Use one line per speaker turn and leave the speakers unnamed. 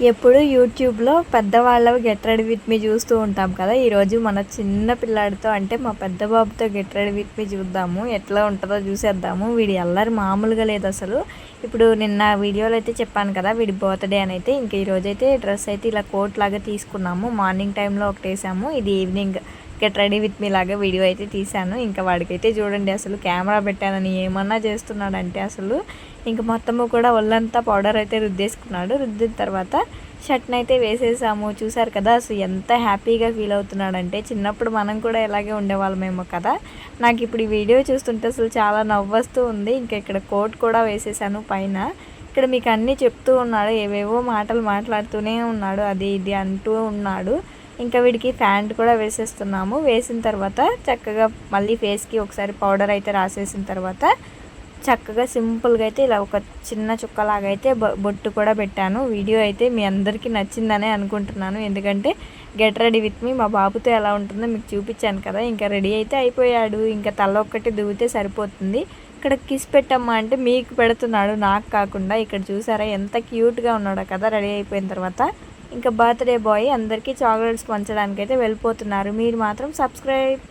ఎప్పుడు యూట్యూబ్లో పెద్దవాళ్ళ గెట్ రెడీ విత్ మీ చూస్తూ ఉంటాం కదా. ఈరోజు మన చిన్న పిల్లాడితో అంటే మా పెద్ద బాబుతో గెట్ రెడీ విత్ మీ చూద్దాము, ఎట్లా ఉంటుందో చూసేద్దాము. వీడి అల్లరి మామూలుగా లేదు అసలు. ఇప్పుడు నిన్న వీడియోలో అయితే చెప్పాను కదా వీడి బర్త్డే అని. అయితే ఇంకా ఈరోజు అయితే డ్రెస్ అయితే ఇలా కోట్ లాగా తీసుకున్నాము. మార్నింగ్ టైంలో ఒకటి వేసాము, ఇది evening get ready with me లాగా వీడియో అయితే తీశాను. ఇంకా వాడికైతే చూడండి అసలు కెమెరా పెట్టానని ఏమన్నా చేస్తున్నాడంటే అసలు ఇంక మొత్తము కూడా ఒళ్ళంతా పౌడర్ అయితే రుద్దేసుకున్నాడు. రుద్దిన తర్వాత షర్ట్ని అయితే వేసేసాము. చూసారు కదా అసలు ఎంత హ్యాపీగా ఫీల్ అవుతున్నాడంటే, చిన్నప్పుడు మనం కూడా ఇలాగే ఉండేవాళ్ళమేమో కదా. నాకు ఇప్పుడు ఈ వీడియో చూస్తుంటే అసలు చాలా నవ్వొస్తూ ఉంది. ఇంకా ఇక్కడ కోట్ కూడా వేసేసాను పైన. ఇక్కడ మీకు అన్నీ చెప్తూ ఉన్నాడు, ఏవేవో మాటలు మాట్లాడుతూనే ఉన్నాడు, అది ఇది అంటూ ఉన్నాడు. ఇంకా వీడికి ప్యాంట్ కూడా వేసేస్తున్నాము. వేసిన తర్వాత చక్కగా మళ్ళీ ఫేస్కి ఒకసారి పౌడర్ అయితే రాసేసిన తర్వాత చక్కగా సింపుల్గా అయితే ఇలా ఒక చిన్న చుక్కలాగా అయితే బొట్టు కూడా పెట్టాను. వీడియో అయితే మీ అందరికీ నచ్చిందనే అనుకుంటున్నాను, ఎందుకంటే గెట్ రెడీ విత్ మీ మా బాబుతో ఎలా ఉంటుందో మీకు చూపించాను కదా. ఇంకా రెడీ అయితే అయిపోయాడు, ఇంకా తల ఒక్కటి దువ్వితే సరిపోతుంది. ఇక్కడ కిస్ పెట్టమ్మా అంటే మీకు పెడుతున్నాడు, నాకు కాకుండా. ఇక్కడ చూసారా ఎంత క్యూట్గా ఉన్నాడో కదా రెడీ అయిపోయిన తర్వాత. ఇంకా బర్త్డే బాయ్ అందరికీ చాక్లెట్స్ పంచడానికి అయితే వెళ్ళిపోతున్నారు. మీరు మాత్రం సబ్స్క్రైబ్